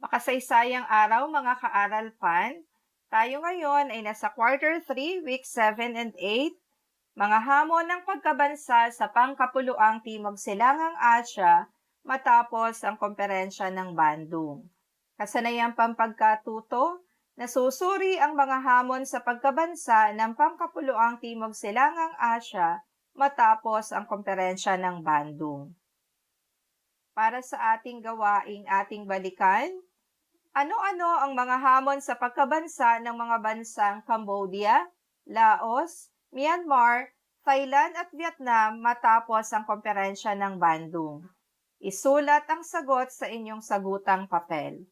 Makasaysayang araw mga ka-aral pan. Tayo ngayon ay nasa quarter 3, week 7 and 8, mga hamon ng pagkabansa sa pangkapuluang Timog Silangang Asya matapos ang komperensya ng Bandung. Kasanayang pampagkatuto, nasusuri ang mga hamon sa pagkabansa ng pangkapuluang Timog Silangang Asya matapos ang komperensya ng Bandung. Para sa ating gawaing ating balikan, ano-ano ang mga hamon sa pagkabansa ng mga bansang Cambodia, Laos, Myanmar, Thailand at Vietnam matapos ang komperensya ng Bandung? Isulat ang sagot sa inyong sagutang papel.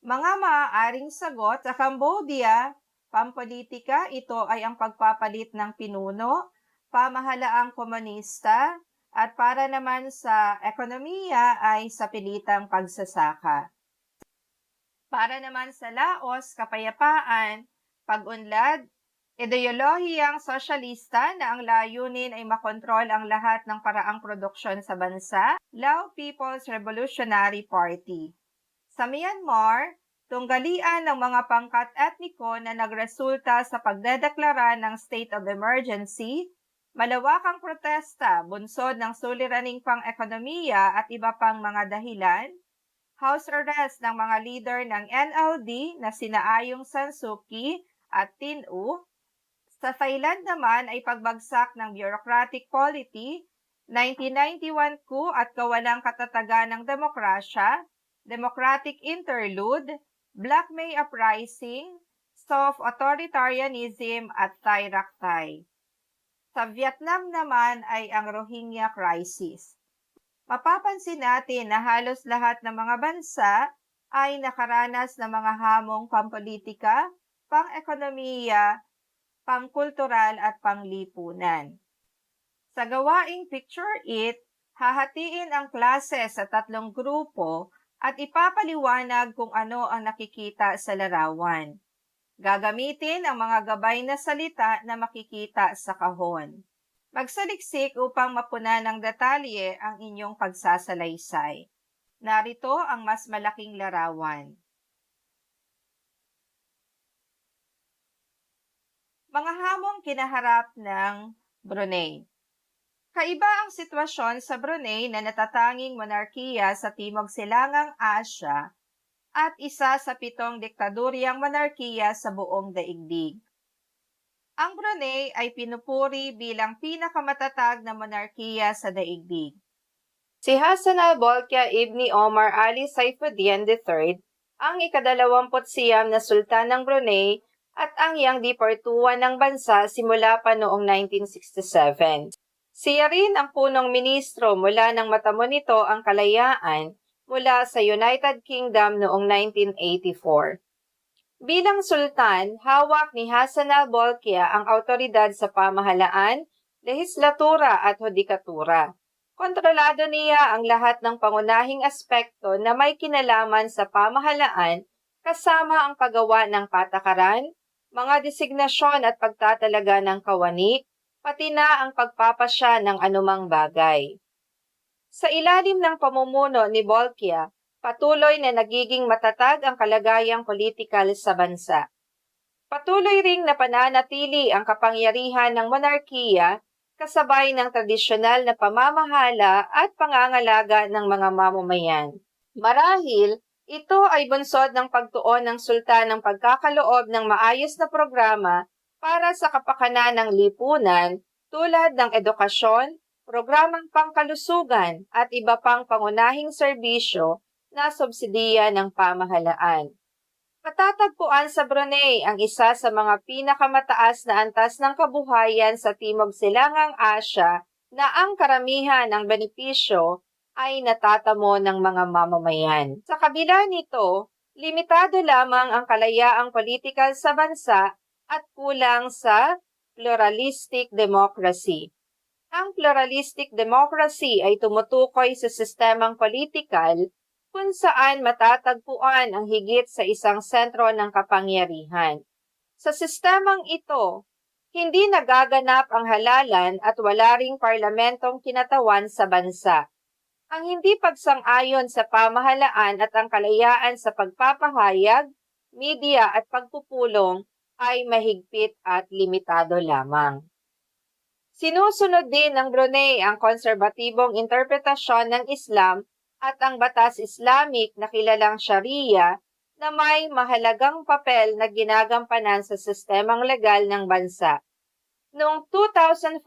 Mga maaaring sagot sa Cambodia, pampolitika, ito ay ang pagpapalit ng pinuno, pamahalaang komunista, at para naman sa ekonomiya ay sa pilitang pagsasaka. Para naman sa Laos, kapayapaan, pag-unlad, ideolohiyang sosyalista na ang layunin ay makontrol ang lahat ng paraang produksyon sa bansa, Lao People's Revolutionary Party. Sa Myanmar, tunggalian ng mga pangkat etniko na nagresulta sa pagdedeklara ng state of emergency, malawakang protesta, bunsod ng suliraning pang-ekonomiya at iba pang mga dahilan, house arrest ng mga leader ng NLD na sina Aung San Suu Kyi at Tin U. Sa Thailand naman ay pagbagsak ng bureaucratic polity, 1991 coup at kawalang katatagan ng demokrasya, democratic interlude, Black May uprising, soft authoritarianism at Thai Rak Thai. Sa Vietnam naman ay ang Rohingya crisis. Mapapansin natin na halos lahat ng mga bansa ay nakaranas ng mga hamong pampolitika, pang-ekonomiya, pangkultural at panglipunan. Sa gawaing Picture It, hahatiin ang klase sa 3 grupo at ipapaliwanag kung ano ang nakikita sa larawan. Gagamitin ang mga gabay na salita na makikita sa kahon. Magsaliksik upang mapunan ng detalye ang inyong pagsasalaysay. Narito ang mas malaking larawan. Mga hamong kinaharap ng Brunei. Kaiba ang sitwasyon sa Brunei na natatanging monarkiya sa Timog Silangang Asya at isa sa 7 diktadoryang monarkiya sa buong daigdig. Ang Brunei ay pinupuri bilang pinakamatatag na monarkiya sa daigdig. Si Hassan al-Bolkiah ibni Omar Ali Saifuddin III ang ika-29 na sultan ng Brunei at ang iyang diportuwan ng bansa simula pa noong 1967. Siya rin ang punong ministro mula nang matamo nito ang kalayaan mula sa United Kingdom noong 1984. Bilang sultan, hawak ni Hassan al-Bolkiah ang awtoridad sa pamahalaan, lehislatura at hudikatura. Kontrolado niya ang lahat ng pangunahing aspekto na may kinalaman sa pamahalaan kasama ang paggawa ng patakaran, mga designasyon at pagtatalaga ng kawani, pati na ang pagpapasya ng anumang bagay. Sa ilalim ng pamumuno ni Bolkiah, patuloy na nagiging matatag ang kalagayang politikal sa bansa. Patuloy ring napananatili ang kapangyarihan ng monarkiya kasabay ng tradisyonal na pamamahala at pangangalaga ng mga mamamayan. Marahil, ito ay bunsod ng pagtuon ng sultan ng pagkakaloob ng maayos na programa para sa kapakanan ng lipunan tulad ng edukasyon, programang pangkalusugan at iba pang pangunahing serbisyo na subsidiya ng pamahalaan. Matatagpuan sa Brunei ang isa sa mga pinakamataas na antas ng kabuhayan sa Timog Silangang Asya na ang karamihan ng benepisyo ay natatamo ng mga mamamayan. Sa kabila nito, limitado lamang ang kalayaang politikal sa bansa at kulang sa pluralistic democracy. Ang pluralistic democracy ay tumutukoy sa sistemang politikal kung saan matatagpuan ang higit sa isang sentro ng kapangyarihan. Sa sistemang ito, hindi nagaganap ang halalan at wala ring parlamentong kinatawan sa bansa. Ang hindi pagsang-ayon sa pamahalaan at ang kalayaan sa pagpapahayag, media at pagpupulong ay mahigpit at limitado lamang. Sinusunod din ng Brunei ang konserbatibong interpretasyon ng Islam at ang batas Islamic na kilalang Sharia na may mahalagang papel na ginagampanan sa sistemang legal ng bansa. Noong 2014,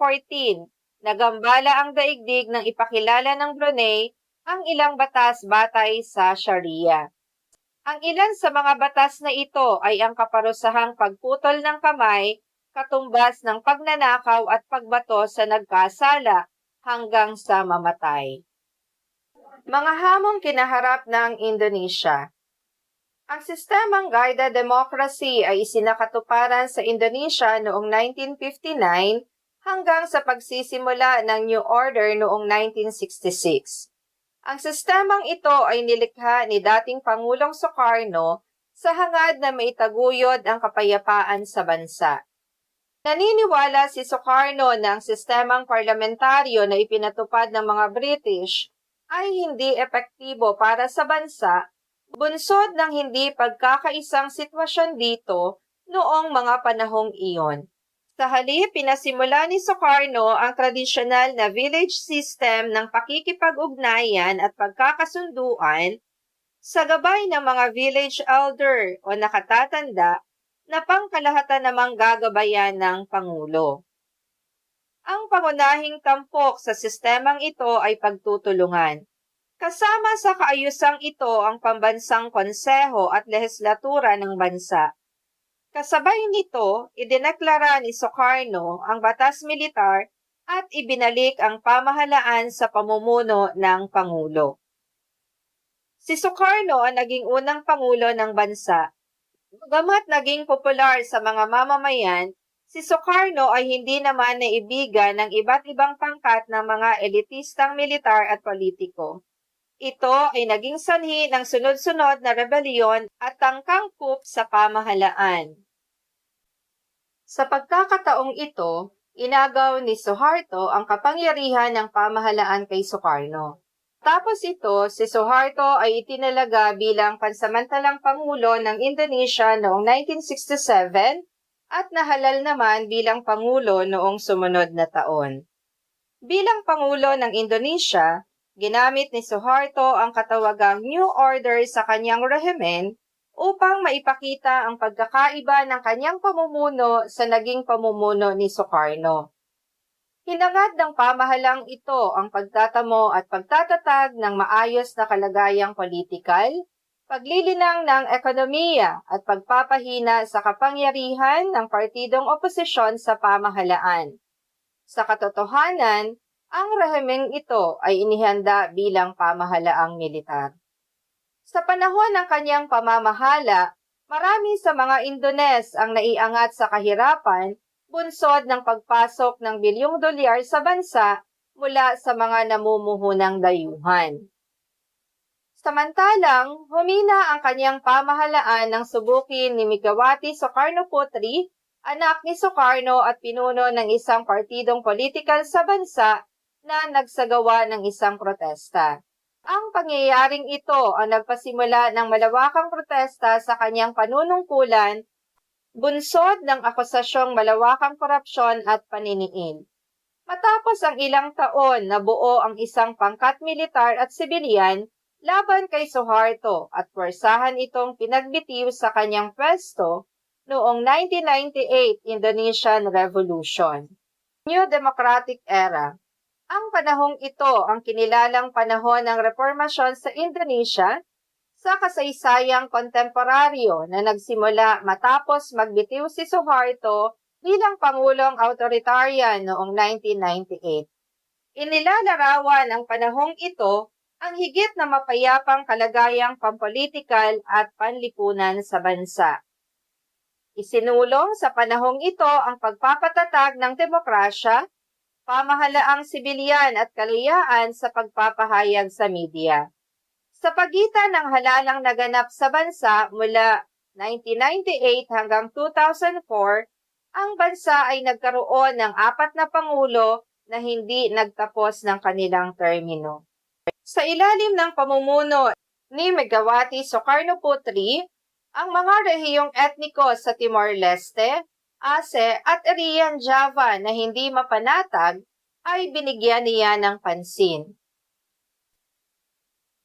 nagambala ang daigdig ng ipakilala ng Brunei ang ilang batas batay sa Sharia. Ang ilan sa mga batas na ito ay ang kaparusahang pagputol ng kamay, katumbas ng pagnanakaw at pagbato sa nagkasala hanggang sa mamatay. Mga hamong kinaharap ng Indonesia. Ang sistemang guided democracy ay isinakatuparan sa Indonesia noong 1959 hanggang sa pagsisimula ng New Order noong 1966. Ang sistemang ito ay nilikha ni dating Pangulong Sukarno sa hangad na maitaguyod ang kapayapaan sa bansa. Naniniwala si Sukarno na ang sistemang parlamentaryo na ipinatupad ng mga British ay hindi epektibo para sa bansa, bunsod ng hindi pagkakaisang sitwasyon dito noong mga panahong iyon. Sa halip, pinasimula ni Sukarno ang tradisyonal na village system ng pakikipag-ugnayan at pagkakasunduan sa gabay ng mga village elder o nakatatanda na pangkalahatan namang gagabayan ng Pangulo. Ang pangunahing tampok sa sistemang ito ay pagtutulungan. Kasama sa kaayusang ito ang pambansang konseho at lehislatura ng bansa. Kasabay nito, idineklara ni Sukarno ang batas militar at ibinalik ang pamahalaan sa pamumuno ng Pangulo. Si Sukarno ang naging unang Pangulo ng bansa. Bagamat naging popular sa mga mamamayan, si Sukarno ay hindi naman naibigan ng iba't ibang pangkat ng mga elitistang militar at politiko. Ito ay naging sanhi ng sunod-sunod na rebelyon at tangkang coup sa pamahalaan. Sa pagkakataong ito, inagaw ni Suharto ang kapangyarihan ng pamahalaan kay Sukarno. Tapos ito, si Suharto ay itinalaga bilang pansamantalang Pangulo ng Indonesia noong 1967 at nahalal naman bilang Pangulo noong sumunod na taon. Bilang Pangulo ng Indonesia, ginamit ni Suharto ang katawagang New Order sa kanyang rehimen upang maipakita ang pagkakaiba ng kanyang pamumuno sa naging pamumuno ni Sukarno. Hinangad ng pamahalang ito ang pagtatamo at pagtatatag ng maayos na kalagayang politikal, paglilinang ng ekonomiya at pagpapahina sa kapangyarihan ng partidong oposisyon sa pamahalaan. Sa katotohanan, ang rehimeng ito ay inihanda bilang pamahalaang militar. Sa panahon ng kanyang pamamahala, marami sa mga Indones ang naiangat sa kahirapan bunsod ng pagpasok ng bilyong dolyar sa bansa mula sa mga namumuhunang dayuhan. Samantalang, humina ang kanyang pamahalaan nang subukin ni Megawati Sukarnoputri, anak ni Sukarno at pinuno ng isang partidong politikal sa bansa na nagsagawa ng isang protesta. Ang pangyayaring ito ang nagpasimula ng malawakang protesta sa kanyang panunungkulan, bunsod ng akusasyong malawakang korupsyon at paniniin. Matapos ang ilang taon, nabuo ang isang pangkat militar at sibilyan laban kay Suharto at puwersahan itong pinagbitiw sa kanyang pwesto noong 1998 Indonesian Revolution. New Democratic Era. Ang panahong ito ang kinilalang panahon ng reformasyon sa Indonesia sa kasaysayang kontemporaryo na nagsimula matapos magbitiw si Suharto bilang Pangulong Autoritarian noong 1998. Inilalarawan ang panahong ito ang higit na mapayapang kalagayang pampolitikal at panlipunan sa bansa. Isinulong sa panahong ito ang pagpapatatag ng demokrasya, pamahalaang sibilyan at kalayaan sa pagpapahayag sa media. Sa pagitan ng halalang naganap sa bansa mula 1998 hanggang 2004, ang bansa ay nagkaroon ng 4 na pangulo na hindi nagtapos ng kanilang termino. Sa ilalim ng pamumuno ni Megawati Sukarnoputri, ang mga rehiyong etniko sa Timor-Leste, Aceh at Irian Java na hindi mapanatag ay binigyan niya ng pansin.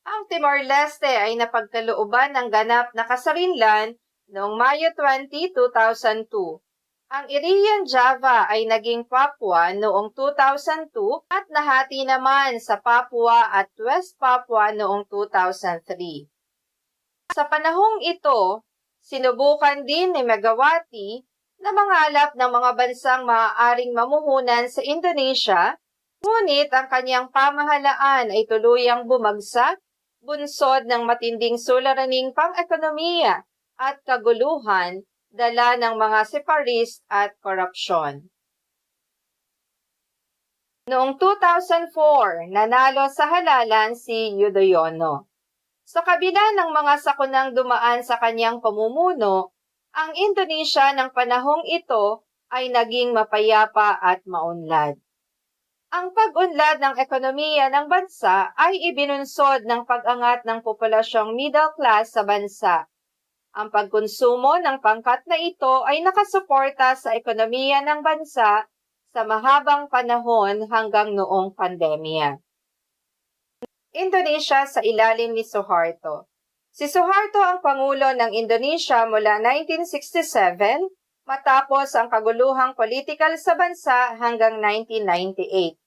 Ang Timor-Leste ay napagkalooban ng ganap na kasarinlan noong Mayo 20, 2002. Ang Irian Java ay naging Papua noong 2002 at nahati naman sa Papua at West Papua noong 2003. Sa panahong ito, sinubukan din ni Megawati na mangalap ng mga bansang maaaring mamuhunan sa Indonesia, ngunit ang kanyang pamahalaan ay tuluyang bumagsak, bunsod ng matinding suliraning pang-ekonomiya at kaguluhan, dala ng mga separatist at korupsyon. Noong 2004, nanalo sa halalan si Yudhoyono. Sa kabila ng mga sakunang dumaan sa kanyang pamumuno, ang Indonesia ng panahong ito ay naging mapayapa at maunlad. Ang pag-unlad ng ekonomiya ng bansa ay ibinunsod ng pag-angat ng populasyong middle class sa bansa. Ang pagkonsumo ng pangkat na ito ay nakasuporta sa ekonomiya ng bansa sa mahabang panahon hanggang noong pandemya. Indonesia sa ilalim ni Suharto. Si Suharto ang Pangulo ng Indonesia mula 1967 matapos ang kaguluhang politikal sa bansa hanggang 1998.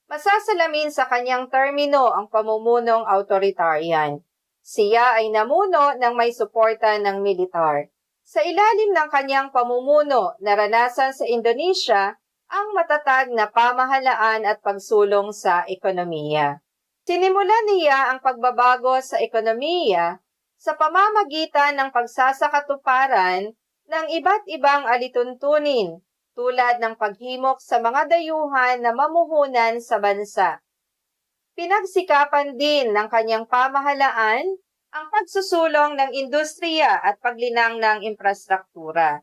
Masasalamin sa kanyang termino ang pamumunong autoritarian. Siya ay namuno ng may suporta ng militar. Sa ilalim ng kanyang pamumuno, naranasan sa Indonesia ang matatag na pamahalaan at pagsulong sa ekonomiya. Sinimulan niya ang pagbabago sa ekonomiya sa pamamagitan ng pagsasakatuparan ng iba't ibang alituntunin tulad ng paghimok sa mga dayuhan na mamuhunan sa bansa. Pinagsikapan din ng kanyang pamahalaan ang pagsusulong ng industriya at paglinang ng infrastruktura.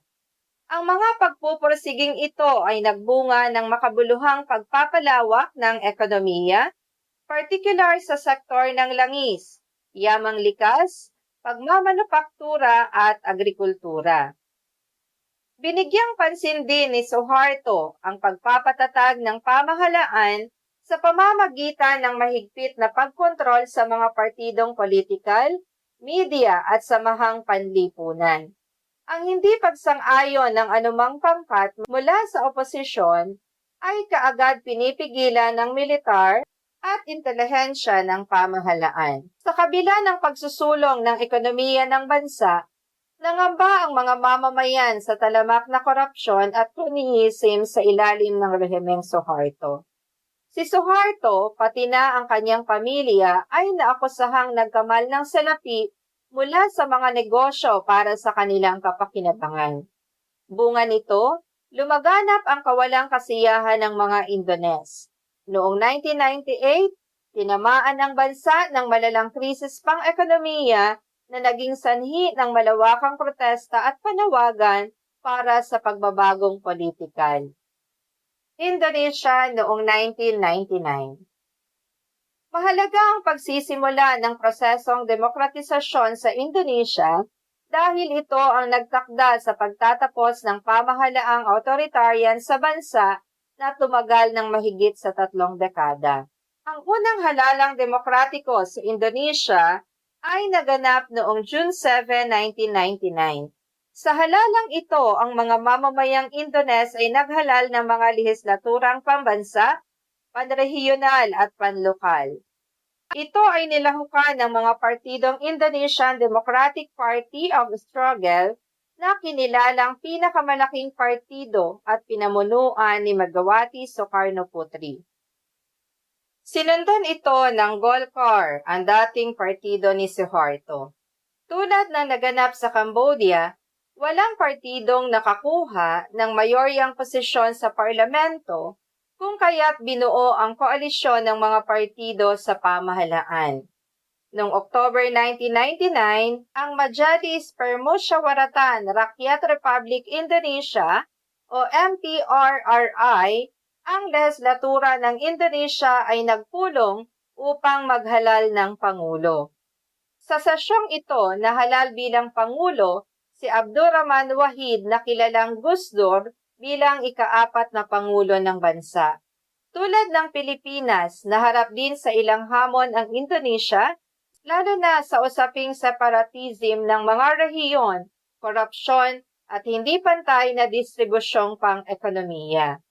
Ang mga pagpupursiging ito ay nagbunga ng makabuluhang pagpapalawak ng ekonomiya, partikular sa sektor ng langis, yamang likas, pagmamanupaktura at agrikultura. Binigyang pansin din ni Suharto ang pagpapatatag ng pamahalaan sa pamamagitan ng mahigpit na pagkontrol sa mga partidong politikal, media at samahang panlipunan. Ang hindi pagsang-ayon ng anumang pangkat mula sa oposisyon ay kaagad pinipigilan ng militar at intelihensya ng pamahalaan. Sa kabila ng pagsusulong ng ekonomiya ng bansa, nangamba ang mga mamamayan sa talamak na korupsyon at kronyism sa ilalim ng rehimeng Suharto. Si Suharto, pati na ang kanyang pamilya, ay naakusahang nagkamal ng salapi mula sa mga negosyo para sa kanilang kapakinabangan. Bunga nito, lumaganap ang kawalang kasiyahan ng mga Indones. Noong 1998, tinamaan ang bansa ng malalang krisis pang-ekonomiya na naging sanhi ng malawakang protesta at panawagan para sa pagbabagong politikal. Indonesia noong 1999. Mahalaga ang pagsisimula ng prosesong demokratisasyon sa Indonesia dahil ito ang nagtakda sa pagtatapos ng pamahalaang autoritarian sa bansa na tumagal ng mahigit sa 3 dekada. Ang unang halalang demokratiko sa Indonesia ay naganap noong June 7, 1999. Sa halalang ito, ang mga mamamayang Indones ay naghalal ng mga lehislaturang pambansa, panrehiyonal at panlokal. Ito ay nilahukan ng mga partidong Indonesian Democratic Party of Struggle na kinilalang pinakamalaking partido at pinamunuan ni Megawati Sukarnoputri. Sinundan ito ng Golkar, ang dating partido ni Suharto. Tulad ng naganap sa Cambodia, walang partidong nakakuha ng mayoryang posisyon sa parlamento kung kaya't binuo ang koalisyon ng mga partido sa pamahalaan. Noong October 1999, ang Majelis Permusyawaratan Rakyat Republik Indonesia o MPRRI, ang lehislatura ng Indonesia ay nagpulong upang maghalal ng Pangulo. Sa sesyong ito, nahalal bilang Pangulo si Abdurrahman Wahid na kilalang Gusdur bilang ika-4 na Pangulo ng bansa. Tulad ng Pilipinas, naharap din sa ilang hamon ang Indonesia, lalo na sa usaping separatism ng mga rehiyon, korupsyon, at hindi pantay na distribusyong pang-ekonomiya.